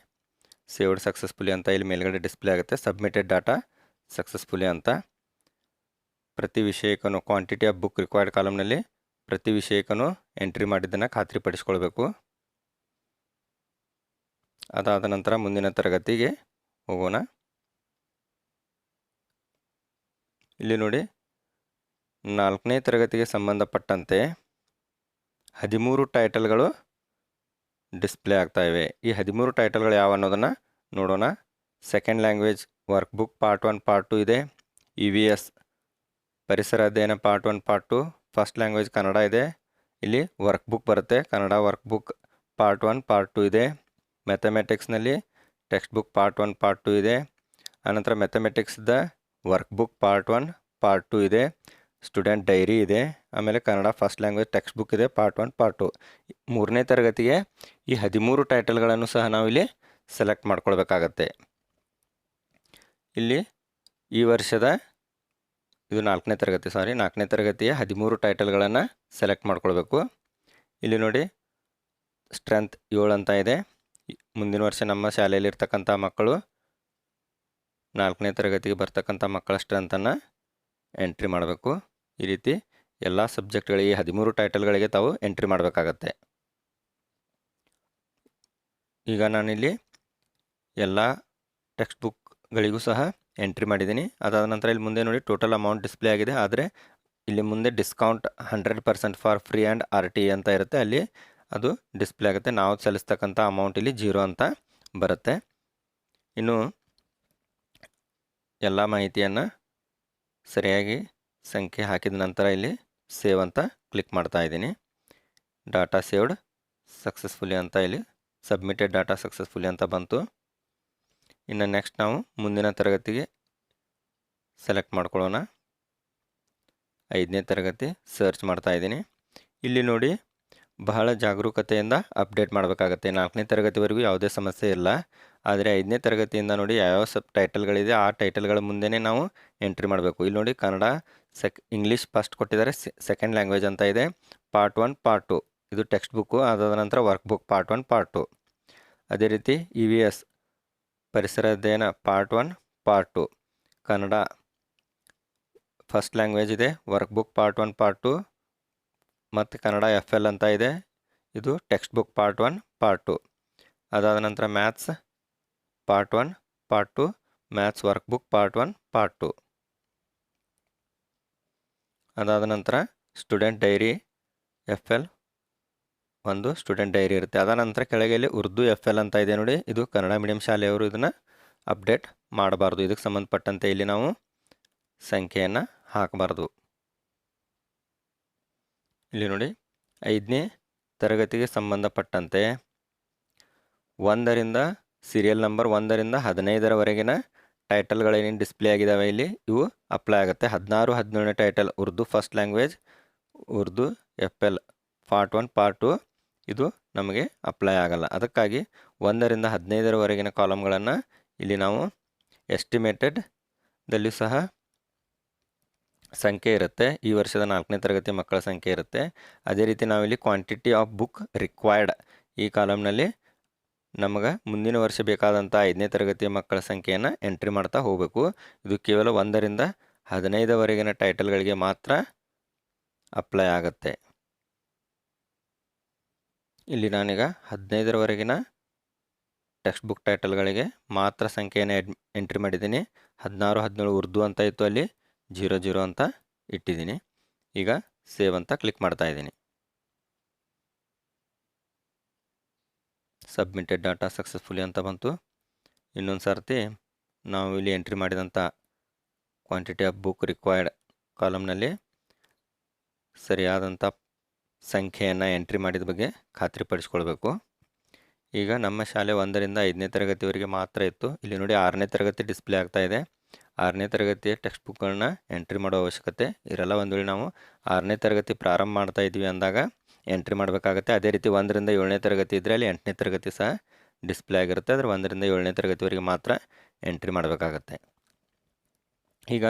ಸೇವ್ಡ್ ಸಕ್ಸಸ್ಫುಲಿ ಅಂತ ಇಲ್ಲಿ ಮೇಲ್ಗಡೆ ಡಿಸ್ಪ್ಲೇ ಆಗುತ್ತೆ. ಸಬ್ಮಿಟೆಡ್ ಡಾಟಾ ಸಕ್ಸಸ್ಫುಲಿ ಅಂತ. ಪ್ರತಿ ವಿಷಯಕ್ಕೂ ಕ್ವಾಂಟಿಟಿ ಆಫ್ ಬುಕ್ ರಿಕ್ವೈರ್ಡ್ ಕಾಲಮ್ನಲ್ಲಿ ಪ್ರತಿ ವಿಷಯಕ್ಕೂ ಎಂಟ್ರಿ ಮಾಡಿದ್ದನ್ನು ಖಾತ್ರಿಪಡಿಸ್ಕೊಳ್ಬೇಕು. ಅದಾದ ನಂತರ ಮುಂದಿನ ತರಗತಿಗೆ ಹೋಗೋಣ. ಇಲ್ಲಿ ನೋಡಿ 4ನೇ ತರಗತಿಗೆ ಸಂಬಂಧಪಟ್ಟಂತೆ 13 ಟೈಟಲ್ಗಳು ಡಿಸ್ಪ್ಲೇ ಆಗ್ತಾ ಇವೆ. ಈ 13 ಟೈಟಲ್ಗಳು ಯಾವ ಅನ್ನೋದನ್ನು ನೋಡೋಣ. Second language work book part 1 part 2 ಇದೆ. EVS ಪರಿಸರ ಅಧ್ಯಯನ part 1 part 2. First language Kannada ಇದೆ. ಇಲ್ಲಿ ವರ್ಕ್ ಬುಕ್ ಬರುತ್ತೆ. Kannada work book part 1 part 2 ಇದೆ. ಮ್ಯಾಥಮೆಟಿಕ್ಸ್ನಲ್ಲಿ ಟೆಕ್ಸ್ಟ್ ಬುಕ್ ಪಾರ್ಟ್ 1 ಪಾರ್ಟ್ 2 ಇದೆ. ಆನಂತರ ಮ್ಯಾಥಮೆಟಿಕ್ಸ್ದ ವರ್ಕ್ ಬುಕ್ ಪಾರ್ಟ್ 1 ಪಾರ್ಟ್ 2 ಇದೆ. ಸ್ಟೂಡೆಂಟ್ ಡೈರಿ ಇದೆ. ಆಮೇಲೆ Kannada first language text book ಇದೆ ಪಾರ್ಟ್ 1 ಪಾರ್ಟ್ 2. 3ನೇ ತರಗತಿಗೆ ಈ 13 ಟೈಟಲ್ಗಳನ್ನು ಸಹ ನಾವಿಲ್ಲಿ ಸೆಲೆಕ್ಟ್ ಮಾಡ್ಕೊಳ್ಬೇಕಾಗತ್ತೆ. ಇಲ್ಲಿ ಈ ವರ್ಷದ ಇದು 4ನೇ ತರಗತಿ 4ನೇ ತರಗತಿಯ 13 ಟೈಟಲ್ಗಳನ್ನು ಸೆಲೆಕ್ಟ್ ಮಾಡ್ಕೊಳ್ಬೇಕು. ಇಲ್ಲಿ ನೋಡಿ ಸ್ಟ್ರೆಂತ್ 7 ಅಂತ ಇದೆ. ಮುಂದಿನ ವರ್ಷ ನಮ್ಮ ಶಾಲೆಯಲ್ಲಿರ್ತಕ್ಕಂಥ ಮಕ್ಕಳು 4ನೇ ತರಗತಿಗೆ ಬರ್ತಕ್ಕಂಥ ಮಕ್ಕಳ ಸ್ಟ್ರೆಂತನ್ನು ಎಂಟ್ರಿ ಮಾಡಬೇಕು. ಈ ರೀತಿ ಎಲ್ಲ ಸಬ್ಜೆಕ್ಟ್ಗಳಿಗೆ 13 ಟೈಟಲ್ಗಳಿಗೆ ತಾವು ಎಂಟ್ರಿ ಮಾಡಬೇಕಾಗತ್ತೆ. ಈಗ ನಾನಿಲ್ಲಿ ಎಲ್ಲ ಟೆಕ್ಸ್ಟ್ ಬುಕ್ಗಳಿಗೂ ಸಹ ಎಂಟ್ರಿ ಮಾಡಿದ್ದೀನಿ. ಅದಾದ ನಂತರ ಇಲ್ಲಿ ಮುಂದೆ ನೋಡಿ ಟೋಟಲ್ ಅಮೌಂಟ್ ಡಿಸ್ಪ್ಲೇ ಆಗಿದೆ. ಆದರೆ ಇಲ್ಲಿ ಮುಂದೆ discount 100% for free and RTE ಅಂತ ಇರುತ್ತೆ. ಅಲ್ಲಿ ಅದು ಡಿಸ್ಪ್ಲೇ ಆಗುತ್ತೆ. ನಾವು ಸಲ್ಲಿಸ್ತಕ್ಕಂಥ ಅಮೌಂಟ್ ಇಲ್ಲಿ 0 ಅಂತ ಬರುತ್ತೆ. ಇನ್ನು ಎಲ್ಲ ಮಾಹಿತಿಯನ್ನು ಸರಿಯಾಗಿ ಸಂಖ್ಯೆ ಹಾಕಿದ ನಂತರ ಇಲ್ಲಿ ಸೇವ್ ಅಂತ ಕ್ಲಿಕ್ ಮಾಡ್ತಾ ಇದ್ದೀನಿ. ಡಾಟಾ ಸೇವ್ಡ್ ಸಕ್ಸಸ್ಫುಲಿ ಅಂತ ಇಲ್ಲಿ ಸಬ್ಮಿಟೆಡ್ ಡಾಟಾ ಸಕ್ಸಸ್ಫುಲಿ ಅಂತ ಬಂತು. ಇನ್ನು ನೆಕ್ಸ್ಟ್ ನಾವು ಮುಂದಿನ ತರಗತಿಗೆ ಸೆಲೆಕ್ಟ್ ಮಾಡ್ಕೊಳ್ಳೋಣ. 5ನೇ ತರಗತಿ ಸರ್ಚ್ ಮಾಡ್ತಾ ಇದ್ದೀನಿ. ಇಲ್ಲಿ ನೋಡಿ ಬಹಳ ಜಾಗರೂಕತೆಯಿಂದ ಅಪ್ಡೇಟ್ ಮಾಡಬೇಕಾಗತ್ತೆ. 4ನೇ ತರಗತಿವರೆಗೂ ಯಾವುದೇ ಸಮಸ್ಯೆ ಇಲ್ಲ. ಆದರೆ 5ನೇ ತರಗತಿಯಿಂದ ನೋಡಿ ಯಾವ್ಯಾವ ಟೈಟಲ್ಗಳಿದೆ ಆ ಟೈಟಲ್ಗಳ ಮುಂದೆನೇ ನಾವು ಎಂಟ್ರಿ ಮಾಡಬೇಕು. ಇಲ್ಲಿ ನೋಡಿ ಕನ್ನಡ ಇಂಗ್ಲೀಷ್ ಫಸ್ಟ್ ಕೊಟ್ಟಿದ್ದಾರೆ. ಸೆಕೆಂಡ್ ಲ್ಯಾಂಗ್ವೇಜ್ ಅಂತ ಇದೆ. ಪಾರ್ಟ್ 1 ಪಾರ್ಟ್ 2 ಇದು ಟೆಕ್ಸ್ಟ್ ಬುಕ್ಕು. ಅದಾದ ನಂತರ ವರ್ಕ್ ಬುಕ್ ಪಾರ್ಟ್ 1 ಪಾರ್ಟ್ 2. ಅದೇ ರೀತಿ EVS ಪರಿಸರ ಅಧ್ಯಯನ part 1 part 2. Kannada first language ಇದೆ. ವರ್ಕ್ ಬುಕ್ ಪಾರ್ಟ್ 1 ಪಾರ್ಟ್ 2 ಮತ್ತು ಕನ್ನಡ FL ಅಂತ ಇದೆ. ಇದು ಟೆಕ್ಸ್ಟ್ ಬುಕ್ ಪಾರ್ಟ್ 1 ಪಾರ್ಟ್ 2. ಅದಾದ ನಂತರ maths part 1 part 2. Maths work book part 1 part 2. ಅದಾದ ನಂತರ ಸ್ಟೂಡೆಂಟ್ ಡೈರಿ FL ಒಂದು ಸ್ಟೂಡೆಂಟ್ ಡೈರಿ ಇರುತ್ತೆ. ಅದ ನಂತರ ಕೆಳಗೆ ಇಲ್ಲಿ ಉರ್ದು FL ಅಂತ ಇದೆ ನೋಡಿ, ಇದು ಕನ್ನಡ ಮೀಡಿಯಂ ಶಾಲೆಯವರು ಇದನ್ನು ಅಪ್ಡೇಟ್ ಮಾಡಬಾರ್ದು. ಇದಕ್ಕೆ ಸಂಬಂಧಪಟ್ಟಂತೆ ಇಲ್ಲಿ ನಾವು ಸಂಖ್ಯೆಯನ್ನು ಹಾಕಬಾರ್ದು. ಇಲ್ಲಿ ನೋಡಿ 5ನೇ ತರಗತಿಗೆ ಸಂಬಂಧಪಟ್ಟಂತೆ 1ರಿಂದ ಸೀರಿಯಲ್ ನಂಬರ್ 1ರಿಂದ 15ರವರೆಗಿನ ಟೈಟಲ್ಗಳೇನೇನು ಡಿಸ್ಪ್ಲೇ ಆಗಿದ್ದಾವೆ ಇಲ್ಲಿ ಇವು ಅಪ್ಲೈ ಆಗುತ್ತೆ. 16, 17ನೇ title Urdu first language, Urdu FL part 1 part 2 ಇದು ನಮಗೆ ಅಪ್ಲೈ ಆಗಲ್ಲ. ಅದಕ್ಕಾಗಿ 1ರಿಂದ 15ರವರೆಗಿನ ಕಾಲಮ್ಗಳನ್ನು ಇಲ್ಲಿ ನಾವು ಎಸ್ಟಿಮೇಟೆಡ್ದಲ್ಲಿ ಸಹ ಸಂಖ್ಯೆ ಇರುತ್ತೆ. ಈ ವರ್ಷದ 4ನೇ ತರಗತಿ ಮಕ್ಕಳ ಸಂಖ್ಯೆ ಇರುತ್ತೆ. ಅದೇ ರೀತಿ ನಾವಿಲ್ಲಿ ಕ್ವಾಂಟಿಟಿ ಆಫ್ ಬುಕ್ ರಿಕ್ವೈರ್ಡ್ ಈ ಕಾಲಮ್ನಲ್ಲಿ ನಮಗೆ ಮುಂದಿನ ವರ್ಷ ಬೇಕಾದಂಥ 5ನೇ ತರಗತಿಯ ಮಕ್ಕಳ ಸಂಖ್ಯೆಯನ್ನು ಎಂಟ್ರಿ ಮಾಡ್ತಾ ಹೋಗಬೇಕು. ಇದು ಕೇವಲ 1ರಿಂದ 15ರವರೆಗಿನ ಟೈಟಲ್ಗಳಿಗೆ ಮಾತ್ರ ಅಪ್ಲೈ ಆಗುತ್ತೆ. ಇಲ್ಲಿ ನಾನೀಗ 15ರವರೆಗಿನ ಟೆಕ್ಸ್ಟ್ ಬುಕ್ ಟೈಟಲ್ಗಳಿಗೆ ಮಾತ್ರ ಸಂಖ್ಯೆಯನ್ನು ಎಂಟ್ರಿ ಮಾಡಿದ್ದೀನಿ. 16, 17 ಉರ್ದು ಅಂತ ಇತ್ತು, ಅಲ್ಲಿ 00 ಅಂತ ಇಟ್ಟಿದ್ದೀನಿ. ಈಗ ಸೇವ್ ಅಂತ ಕ್ಲಿಕ್ ಮಾಡ್ತಾ ಇದ್ದೀನಿ. ಸಬ್ಮಿಟೆಡ್ ಡಾಟಾ ಸಕ್ಸಸ್ಫುಲಿ ಅಂತ ಬಂತು. ಇನ್ನೊಂದು ಸರ್ತಿ ನಾವು ಇಲ್ಲಿ ಎಂಟ್ರಿ ಮಾಡಿದಂಥ ಕ್ವಾಂಟಿಟಿ ಆಫ್ ಬುಕ್ ರಿಕ್ವೈರ್ಡ್ ಕಾಲಮ್ನಲ್ಲಿ ಸರಿಯಾದಂಥ ಸಂಖ್ಯೆಯನ್ನು ಎಂಟ್ರಿ ಮಾಡಿದ ಬಗ್ಗೆ ಖಾತ್ರಿಪಡಿಸ್ಕೊಳ್ಬೇಕು. ಈಗ ನಮ್ಮ ಶಾಲೆ 1ರಿಂದ 5ನೇ ತರಗತಿವರೆಗೆ ಮಾತ್ರ ಇತ್ತು. ಇಲ್ಲಿ ನೋಡಿ 6ನೇ ತರಗತಿ ಡಿಸ್ಪ್ಲೇ ಆಗ್ತಾ ಇದೆ. 6ನೇ ತರಗತಿಯ ಟೆಕ್ಸ್ಟ್ ಬುಕ್ಗಳನ್ನ ಎಂಟ್ರಿ ಮಾಡೋ ಅವಶ್ಯಕತೆ ಇರಲ್ಲ. ಒಂದು ವೇಳೆ ನಾವು 6ನೇ ತರಗತಿ ಪ್ರಾರಂಭ ಮಾಡ್ತಾ ಇದ್ವಿ ಅಂದಾಗ ಎಂಟ್ರಿ ಮಾಡಬೇಕಾಗತ್ತೆ. ಅದೇ ರೀತಿ 1ರಿಂದ 7ನೇ ತರಗತಿ ಇದ್ದರೆ ಅಲ್ಲಿ 8ನೇ ತರಗತಿ ಸಹ ಡಿಸ್ಪ್ಲೇ ಆಗಿರುತ್ತೆ. ಆದರೆ 1ರಿಂದ 7ನೇ ತರಗತಿವರೆಗೆ ಮಾತ್ರ ಎಂಟ್ರಿ ಮಾಡಬೇಕಾಗತ್ತೆ. ಈಗ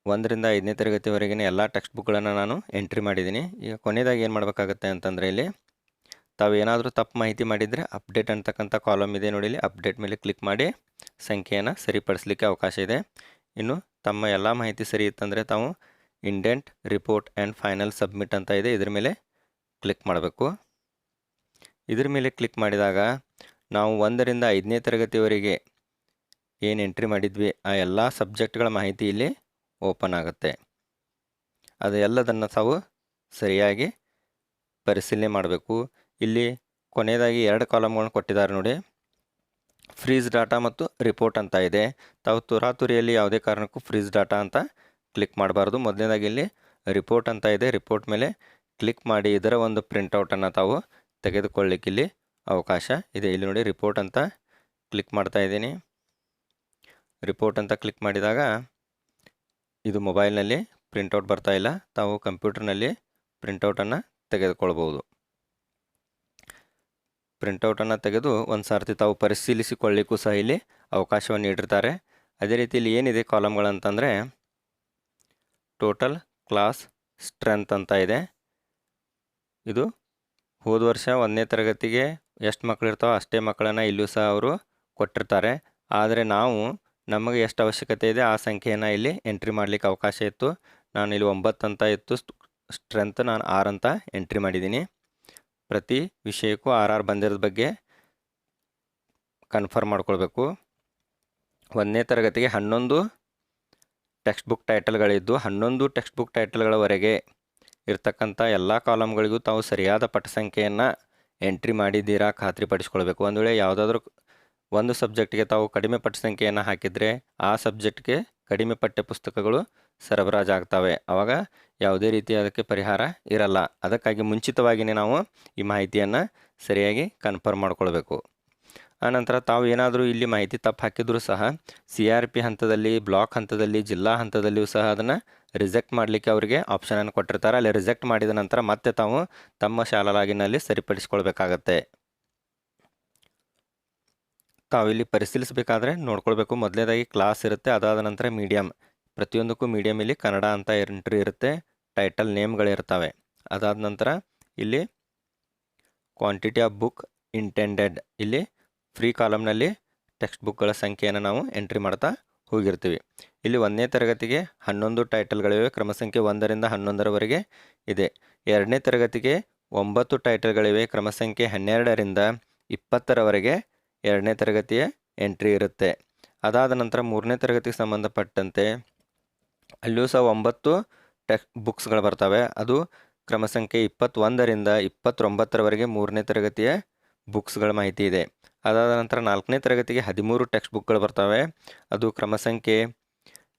1ರಿಂದ 5ನೇ ತರಗತಿವರೆಗಿನ ಎಲ್ಲ ಟೆಕ್ಸ್ಟ್ ಬುಕ್ಗಳನ್ನು ನಾನು ಎಂಟ್ರಿ ಮಾಡಿದ್ದೀನಿ. ಈಗ ಕೊನೆಯದಾಗಿ ಏನು ಮಾಡಬೇಕಾಗತ್ತೆ ಅಂತಂದರೆ ಇಲ್ಲಿ ತಾವು ಏನಾದರೂ ತಪ್ಪು ಮಾಹಿತಿ ಮಾಡಿದರೆ ಅಪ್ಡೇಟ್ ಅಂತಕ್ಕಂಥ ಕಾಲಮ್ ಇದೆ ನೋಡಿ, ಇಲ್ಲಿ ಅಪ್ಡೇಟ್ ಮೇಲೆ ಕ್ಲಿಕ್ ಮಾಡಿ ಸಂಖ್ಯೆಯನ್ನು ಸರಿಪಡಿಸಲಿಕ್ಕೆ ಅವಕಾಶ ಇದೆ. ಇನ್ನು ತಮ್ಮ ಎಲ್ಲ ಮಾಹಿತಿ ಸರಿ ಇತ್ತಂದರೆ ತಾವು indent report and final submit ಅಂತ ಇದೆ, ಇದ್ರ ಮೇಲೆ ಕ್ಲಿಕ್ ಮಾಡಬೇಕು. ಇದ್ರ ಮೇಲೆ ಕ್ಲಿಕ್ ಮಾಡಿದಾಗ ನಾವು 1ರಿಂದ 5ನೇ ತರಗತಿವರೆಗೆ ಏನು ಎಂಟ್ರಿ ಮಾಡಿದ್ವಿ ಆ ಎಲ್ಲ ಸಬ್ಜೆಕ್ಟ್ಗಳ ಮಾಹಿತಿ ಇಲ್ಲಿ ಓಪನ್ ಆಗುತ್ತೆ. ಅದು ಎಲ್ಲದನ್ನು ತಾವು ಸರಿಯಾಗಿ ಪರಿಶೀಲನೆ ಮಾಡಬೇಕು. ಇಲ್ಲಿ ಕೊನೆಯದಾಗಿ 2 ಕಾಲಮ್ಗಳನ್ನು ಕೊಟ್ಟಿದ್ದಾರೆ ನೋಡಿ, ಫ್ರೀಸ್ ಡಾಟಾ ಮತ್ತು ರಿಪೋರ್ಟ್ ಅಂತ ಇದೆ. ತಾವು ತುರಾತುರಿಯಲ್ಲಿ ಯಾವುದೇ ಕಾರಣಕ್ಕೂ ಫ್ರೀಸ್ ಡಾಟಾ ಅಂತ ಕ್ಲಿಕ್ ಮಾಡಬಾರ್ದು. ಮೊದಲನೇದಾಗಿ ಇಲ್ಲಿ ರಿಪೋರ್ಟ್ ಅಂತ ಇದೆ, ರಿಪೋರ್ಟ್ ಮೇಲೆ ಕ್ಲಿಕ್ ಮಾಡಿ ಇದರ ಒಂದು ಪ್ರಿಂಟೌಟನ್ನು ತಾವು ತೆಗೆದುಕೊಳ್ಳಲಿಕ್ಕೆ ಇಲ್ಲಿ ಅವಕಾಶ ಇದೆ. ಇಲ್ಲಿ ನೋಡಿ ರಿಪೋರ್ಟ್ ಅಂತ ಕ್ಲಿಕ್ ಮಾಡ್ತಾ ಇದ್ದೀನಿ. ರಿಪೋರ್ಟ್ ಅಂತ ಕ್ಲಿಕ್ ಮಾಡಿದಾಗ ಇದು ಮೊಬೈಲ್ನಲ್ಲಿ ಪ್ರಿಂಟೌಟ್ ಬರ್ತಾ ಇಲ್ಲ, ತಾವು ಕಂಪ್ಯೂಟರ್ನಲ್ಲಿ ಪ್ರಿಂಟೌಟನ್ನು ತೆಗೆದುಕೊಳ್ಬೋದು. ಪ್ರಿಂಟೌಟನ್ನು ತೆಗೆದು ಒಂದು ಸಾರ್ತಿ ತಾವು ಪರಿಶೀಲಿಸಿಕೊಳ್ಳಿಕ್ಕೂ ಸಹ ಇಲ್ಲಿ ಅವಕಾಶವನ್ನು ನೀಡಿರ್ತಾರೆ. ಅದೇ ರೀತಿ ಇಲ್ಲಿ ಏನಿದೆ ಕಾಲಮ್ಗಳಂತಂದರೆ ಟೋಟಲ್ ಕ್ಲಾಸ್ ಸ್ಟ್ರೆಂತ್ ಅಂತ ಇದೆ. ಇದು ಹೋದ ವರ್ಷ 1ನೇ ತರಗತಿಗೆ ಎಷ್ಟು ಮಕ್ಕಳು ಇರ್ತಾವೋ ಅಷ್ಟೇ ಮಕ್ಕಳನ್ನು ಇಲ್ಲೂ ಸಹ ಅವರು ಕೊಟ್ಟಿರ್ತಾರೆ. ಆದರೆ ನಾವು ನಮಗೆ ಎಷ್ಟು ಅವಶ್ಯಕತೆ ಇದೆ ಆ ಸಂಖ್ಯೆಯನ್ನು ಇಲ್ಲಿ ಎಂಟ್ರಿ ಮಾಡಲಿಕ್ಕೆ ಅವಕಾಶ ಇತ್ತು. ನಾನು ಇಲ್ಲಿ 9 ಅಂತ ಇತ್ತು ಸ್ಟ್ರೆಂತ್, ನಾನು 6 ಅಂತ ಎಂಟ್ರಿ ಮಾಡಿದ್ದೀನಿ. ಪ್ರತಿ ವಿಷಯಕ್ಕೂ 6 ಬಂದಿರೋದ ಬಗ್ಗೆ ಕನ್ಫರ್ಮ್ ಮಾಡ್ಕೊಳ್ಬೇಕು. 1ನೇ ತರಗತಿಗೆ 11 ಟೆಕ್ಸ್ಟ್ ಬುಕ್ ಟೈಟಲ್ಗಳಿದ್ದು 11 ಟೆಕ್ಸ್ಟ್ ಬುಕ್ ಟೈಟಲ್ಗಳವರೆಗೆ ಇರ್ತಕ್ಕಂಥ ಎಲ್ಲ ಕಾಲಮ್ಗಳಿಗೂ ತಾವು ಸರಿಯಾದ ಪಠ ಸಂಖ್ಯೆಯನ್ನು ಎಂಟ್ರಿ ಮಾಡಿದ್ದೀರಾ ಖಾತ್ರಿಪಡಿಸ್ಕೊಳ್ಬೇಕು. ಒಂದು ವೇಳೆ ಯಾವುದಾದ್ರೂ ಒಂದು ಸಬ್ಜೆಕ್ಟ್ಗೆ ತಾವು ಕಡಿಮೆ ಪಠ್ಯ ಸಂಖ್ಯೆಯನ್ನು ಹಾಕಿದರೆ ಆ ಸಬ್ಜೆಕ್ಟ್ಗೆ ಕಡಿಮೆ ಪಠ್ಯ ಪುಸ್ತಕಗಳು ಸರಬರಾಜಾಗ್ತವೆ. ಆವಾಗ ಯಾವುದೇ ರೀತಿ ಅದಕ್ಕೆ ಪರಿಹಾರ ಇರಲ್ಲ. ಅದಕ್ಕಾಗಿ ಮುಂಚಿತವಾಗಿಯೇ ನಾವು ಈ ಮಾಹಿತಿಯನ್ನು ಸರಿಯಾಗಿ ಕನ್ಫರ್ಮ್ ಮಾಡ್ಕೊಳ್ಬೇಕು. ಆನಂತರ ತಾವು ಏನಾದರೂ ಇಲ್ಲಿ ಮಾಹಿತಿ ತಪ್ಪು ಹಾಕಿದರೂ ಸಹ CRP ಹಂತದಲ್ಲಿ, ಬ್ಲಾಕ್ ಹಂತದಲ್ಲಿ, ಜಿಲ್ಲಾ ಹಂತದಲ್ಲಿಯೂ ಸಹ ಅದನ್ನು ರಿಜೆಕ್ಟ್ ಮಾಡಲಿಕ್ಕೆ ಅವರಿಗೆ ಆಪ್ಷನನ್ನು ಕೊಟ್ಟಿರ್ತಾರೆ. ಅಲ್ಲಿ ರಿಜೆಕ್ಟ್ ಮಾಡಿದ ನಂತರ ಮತ್ತೆ ತಾವು ತಮ್ಮ ಶಾಲಾ ಲಾಗಿನಲ್ಲಿ ಸರಿಪಡಿಸ್ಕೊಳ್ಬೇಕಾಗತ್ತೆ. ತಾವು ಇಲ್ಲಿ ಪರಿಶೀಲಿಸಬೇಕಾದ್ರೆ ನೋಡ್ಕೊಳ್ಬೇಕು. ಮೊದಲನೇದಾಗಿ ಕ್ಲಾಸ್ ಇರುತ್ತೆ, ಅದಾದ ನಂತರ ಮೀಡಿಯಮ್, ಪ್ರತಿಯೊಂದಕ್ಕೂ ಮೀಡಿಯಮ್ ಇಲ್ಲಿ ಕನ್ನಡ ಅಂತ ಎಂಟ್ರಿ ಇರುತ್ತೆ, ಟೈಟಲ್ ನೇಮ್ಗಳಿರ್ತವೆ. ಅದಾದ ನಂತರ ಇಲ್ಲಿ ಕ್ವಾಂಟಿಟಿ ಆಫ್ ಬುಕ್ ಇಂಟೆಂಡೆಡ್, ಇಲ್ಲಿ ಫ್ರೀ ಕಾಲಮ್ನಲ್ಲಿ ಟೆಕ್ಸ್ಟ್ ಬುಕ್ಗಳ ಸಂಖ್ಯೆಯನ್ನು ನಾವು ಎಂಟ್ರಿ ಮಾಡ್ತಾ ಹೋಗಿರ್ತೀವಿ. ಇಲ್ಲಿ 1ನೇ ತರಗತಿಗೆ 11 ಟೈಟಲ್ಗಳಿವೆ, ಕ್ರಮ ಸಂಖ್ಯೆ 1ರಿಂದ 11ರವರೆಗೆ ಇದೆ. 2ನೇ ತರಗತಿಗೆ 9 ಟೈಟಲ್ಗಳಿವೆ, ಕ್ರಮ ಸಂಖ್ಯೆ 12ರಿಂದ 20ರವರೆಗೆ 2ನೇ ತರಗತಿಯ ಎಂಟ್ರಿ ಇರುತ್ತೆ. ಅದಾದ ನಂತರ 3ನೇ ತರಗತಿಗೆ ಸಂಬಂಧಪಟ್ಟಂತೆ ಅಲ್ಲಿಯೂ ಸಹ 9 ಟೆಕ್ಸ್ಟ್ ಬುಕ್ಸ್ಗಳು ಬರ್ತವೆ. ಅದು ಕ್ರಮ ಸಂಖ್ಯೆ 21ರಿಂದ 29ರವರೆಗೆ 3ನೇ ತರಗತಿಯ ಬುಕ್ಸ್ಗಳ ಮಾಹಿತಿ ಇದೆ. ಅದಾದ ನಂತರ 4ನೇ ತರಗತಿಗೆ 13 ಟೆಕ್ಸ್ಟ್ ಬುಕ್ಗಳು ಬರ್ತವೆ. ಅದು ಕ್ರಮ ಸಂಖ್ಯೆ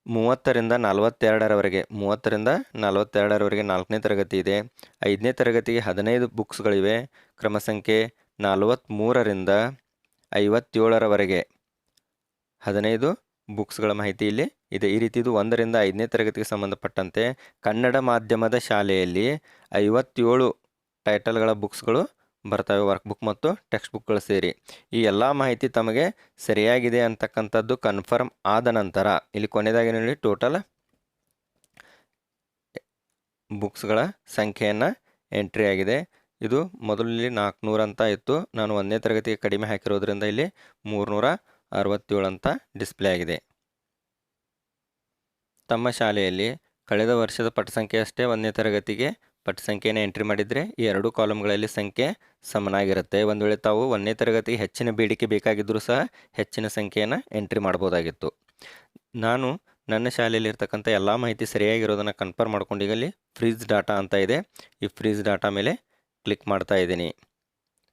30ರಿಂದ 42ರವರೆಗೆ 4ನೇ ತರಗತಿ ಇದೆ. 5ನೇ ತರಗತಿಗೆ 15 ಬುಕ್ಸ್ಗಳಿವೆ. ಕ್ರಮ ಸಂಖ್ಯೆ 43ರಿಂದ 57ರವರೆಗೆ 15 ಬುಕ್ಸ್ಗಳ ಮಾಹಿತಿ ಇಲ್ಲಿ ಇದೆ. ಈ ರೀತಿ ಇದು 1ರಿಂದ 5ನೇ ತರಗತಿಗೆ ಸಂಬಂಧಪಟ್ಟಂತೆ ಕನ್ನಡ ಮಾಧ್ಯಮದ ಶಾಲೆಯಲ್ಲಿ 57 ಟೈಟಲ್ಗಳ ಬುಕ್ಸ್ಗಳು ಬರ್ತವೆ, ವರ್ಕ್ ಬುಕ್ ಮತ್ತು ಟೆಕ್ಸ್ಟ್ ಬುಕ್ಗಳು ಸೇರಿ. ಈ ಎಲ್ಲ ಮಾಹಿತಿ ತಮಗೆ ಸರಿಯಾಗಿದೆ ಅಂತಕ್ಕಂಥದ್ದು ಕನ್ಫರ್ಮ್ ಆದ ನಂತರ ಇಲ್ಲಿ ಕೊನೆಯದಾಗಿ ನೋಡಿ ಟೋಟಲ್ ಬುಕ್ಸ್ಗಳ ಸಂಖ್ಯೆಯನ್ನು ಎಂಟ್ರಿ ಆಗಿದೆ. ಇದು ಮೊದಲು ಇಲ್ಲಿ 400 ಅಂತ ಇತ್ತು. ನಾನು 1ನೇ ತರಗತಿಗೆ ಕಡಿಮೆ ಹಾಕಿರೋದ್ರಿಂದ ಇಲ್ಲಿ 367 ಅಂತ ಡಿಸ್ಪ್ಲೇ ಆಗಿದೆ. ತಮ್ಮ ಶಾಲೆಯಲ್ಲಿ ಕಳೆದ ವರ್ಷದ ಪಠ್ಯ ಸಂಖ್ಯೆ ಅಷ್ಟೇ 1ನೇ ತರಗತಿಗೆ ಪಠ್ಯ ಸಂಖ್ಯೆಯನ್ನು ಎಂಟ್ರಿ ಮಾಡಿದರೆ ಈ 2 ಕಾಲಮ್ಗಳಲ್ಲಿ ಸಂಖ್ಯೆ ಸಮನಾಗಿರುತ್ತೆ. ಒಂದು ವೇಳೆ ತಾವು 1ನೇ ತರಗತಿಗೆ ಹೆಚ್ಚಿನ ಬೇಡಿಕೆ ಬೇಕಾಗಿದ್ದರೂ ಸಹ ಹೆಚ್ಚಿನ ಸಂಖ್ಯೆಯನ್ನು ಎಂಟ್ರಿ ಮಾಡ್ಬೋದಾಗಿತ್ತು. ನಾನು ನನ್ನ ಶಾಲೆಯಲ್ಲಿ ಇರ್ತಕ್ಕಂಥ ಎಲ್ಲ ಮಾಹಿತಿ ಸರಿಯಾಗಿರೋದನ್ನು ಕನ್ಫರ್ಮ್ ಮಾಡ್ಕೊಂಡು ಈಗ ಅಲ್ಲಿ ಫ್ರೀಜ್ ಡಾಟಾ ಅಂತ ಇದೆ. ಈ ಫ್ರೀಜ್ ಡಾಟಾ ಮೇಲೆ ಕ್ಲಿಕ್ ಮಾಡ್ತಾ ಇದ್ದೀನಿ.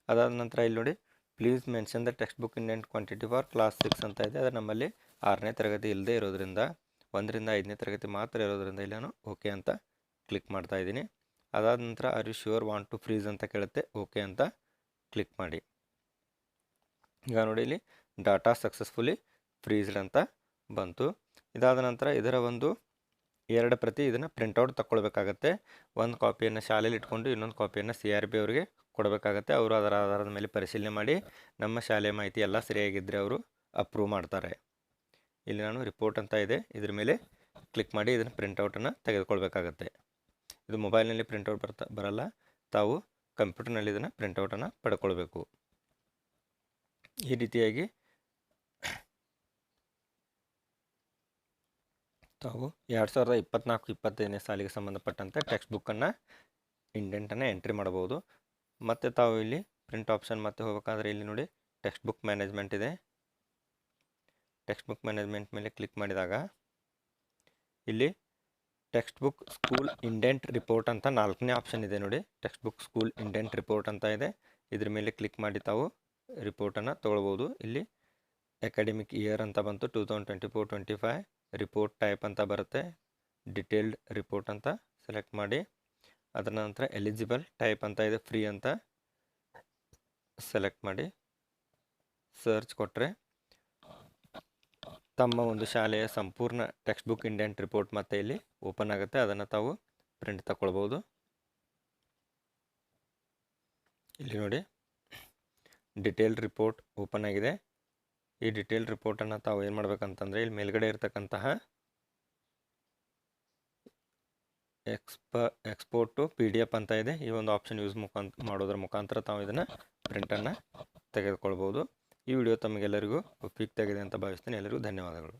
ಅದಾದ ನಂತರ ಇಲ್ಲಿ ನೋಡಿ please mention the text book indent quantity for class 6 ಅಂತ ಇದೆ. ಅದು ನಮ್ಮಲ್ಲಿ 6ನೇ ತರಗತಿ ಇಲ್ಲದೆ ಇರೋದ್ರಿಂದ 1ರಿಂದ 5ನೇ ತರಗತಿ ಮಾತ್ರ ಇರೋದ್ರಿಂದ ಇಲ್ಲಿ ನಾನು ಓಕೆ ಅಂತ ಕ್ಲಿಕ್ ಮಾಡ್ತಾ ಇದ್ದೀನಿ. ಅದಾದ ನಂತರ are you sure want to freeze ಅಂತ ಕೇಳುತ್ತೆ, ಓಕೆ ಅಂತ ಕ್ಲಿಕ್ ಮಾಡಿ. ಈಗ ನೋಡಿ ಇಲ್ಲಿ ಡಾಟಾ ಸಕ್ಸಸ್ಫುಲಿ ಫ್ರೀಸ್ಡ್ ಅಂತ ಬಂತು. ಇದಾದ ನಂತರ ಇದರ ಒಂದು 2 ಪ್ರತಿ ಇದನ್ನು ಪ್ರಿಂಟೌಟ್ ತಗೊಳ್ಬೇಕಾಗತ್ತೆ. ಒಂದು ಕಾಪಿಯನ್ನು ಶಾಲೆಯಲ್ಲಿ ಇಟ್ಕೊಂಡು ಇನ್ನೊಂದು ಕಾಪಿಯನ್ನು CRB ಅವರಿಗೆ ಕೊಡಬೇಕಾಗತ್ತೆ. ಅವರು ಅದರ ಆಧಾರದ ಮೇಲೆ ಪರಿಶೀಲನೆ ಮಾಡಿ ನಮ್ಮ ಶಾಲೆಯ ಮಾಹಿತಿ ಎಲ್ಲ ಸರಿಯಾಗಿದ್ದರೆ ಅವರು ಅಪ್ರೂವ್ ಮಾಡ್ತಾರೆ. ಇಲ್ಲಿ ನಾನು ರಿಪೋರ್ಟ್ ಅಂತ ಇದೆ, ಇದ್ರ ಮೇಲೆ ಕ್ಲಿಕ್ ಮಾಡಿ ಇದನ್ನು ಪ್ರಿಂಟೌಟನ್ನು ತೆಗೆದುಕೊಳ್ಬೇಕಾಗತ್ತೆ. ಇದು ಮೊಬೈಲ್ನಲ್ಲಿ ಪ್ರಿಂಟೌಟ್ ಬರಲ್ಲ, ತಾವು ಕಂಪ್ಯೂಟರ್ನಲ್ಲಿ ಇದನ್ನು ಪ್ರಿಂಟೌಟನ್ನು ಪಡ್ಕೊಳ್ಬೇಕು. ಈ ರೀತಿಯಾಗಿ ತಾವು 2024-25ನೇ ಸಾಲಿಗೆ ಸಂಬಂಧಪಟ್ಟಂತೆ ಟೆಕ್ಸ್ಟ್ ಬುಕ್ಕನ್ನು ಇಂಡೆಂಟನ್ನು ಎಂಟ್ರಿ ಮಾಡ್ಬೋದು. ಮತ್ತು ತಾವು ಇಲ್ಲಿ ಪ್ರಿಂಟ್ ಆಪ್ಷನ್ ಮತ್ತೆ ಹೋಗಬೇಕಾದ್ರೆ ಇಲ್ಲಿ ನೋಡಿ ಟೆಕ್ಸ್ಟ್ ಬುಕ್ ಮ್ಯಾನೇಜ್ಮೆಂಟ್ ಇದೆ. ಟೆಕ್ಸ್ಟ್ ಬುಕ್ ಮ್ಯಾನೇಜ್ಮೆಂಟ್ ಮೇಲೆ ಕ್ಲಿಕ್ ಮಾಡಿದಾಗ ಇಲ್ಲಿ text book school indent report ಅಂತ 4ನೇ ಆಪ್ಷನ್ ಇದೆ ನೋಡಿ. Text book school indent report ಅಂತ ಇದೆ. ಇದ್ರ ಮೇಲೆ ಕ್ಲಿಕ್ ಮಾಡಿ ತಾವು ರಿಪೋರ್ಟನ್ನು ತೊಗೊಳ್ಬೋದು. ಇಲ್ಲಿ ಅಕಾಡೆಮಿಕ್ ಇಯರ್ ಅಂತ ಬಂತು 2024-25. ರಿಪೋರ್ಟ್ ಟೈಪ್ ಅಂತ ಬರುತ್ತೆ, ಡಿಟೇಲ್ಡ್ ರಿಪೋರ್ಟ್ ಅಂತ ಸೆಲೆಕ್ಟ್ ಮಾಡಿ. ಅದರ ನಂತರ ಎಲಿಜಿಬಲ್ ಟೈಪ್ ಅಂತ ಇದೆ, ಫ್ರೀ ಅಂತ ಸೆಲೆಕ್ಟ್ ಮಾಡಿ ಸರ್ಚ್ ಕೊಟ್ಟರೆ ತಮ್ಮ ಒಂದು ಶಾಲೆಯ ಸಂಪೂರ್ಣ ಟೆಕ್ಸ್ಟ್ ಬುಕ್ ಇಂಡೆಂಟ್ ರಿಪೋರ್ಟ್ ಮತ್ತೆ ಇಲ್ಲಿ ಓಪನ್ ಆಗುತ್ತೆ. ಅದನ್ನು ತಾವು ಪ್ರಿಂಟ್ ತಗೊಳ್ಬೋದು. ಇಲ್ಲಿ ನೋಡಿ ಡಿಟೇಲ್ಡ್ ರಿಪೋರ್ಟ್ ಓಪನ್ ಆಗಿದೆ. ಈ ಡಿಟೇಲ್ಡ್ ರಿಪೋರ್ಟನ್ನು ತಾವು ಏನು ಮಾಡ್ಬೇಕಂತಂದರೆ ಇಲ್ಲಿ ಮೇಲ್ಗಡೆ ಇರತಕ್ಕಂತಹ ಎಕ್ಸ್ಪೋರ್ಟ್ ಟು PDF ಅಂತ ಇದೆ. ಈ ಒಂದು ಆಪ್ಷನ್ ಯೂಸ್ ಮಾಡೋದ್ರ ಮುಖಾಂತರ ತಾವು ಇದನ್ನು ಪ್ರಿಂಟನ್ನು ತೆಗೆದುಕೊಳ್ಬೋದು. ಈ ವಿಡಿಯೋ ತಮಗೆಲ್ಲರಿಗೂ ಉಪಯುಕ್ತ ಆಗಿದೆ ಅಂತ ಭಾವಿಸ್ತೀನಿ. ಎಲ್ಲರಿಗೂ ಧನ್ಯವಾದಗಳು.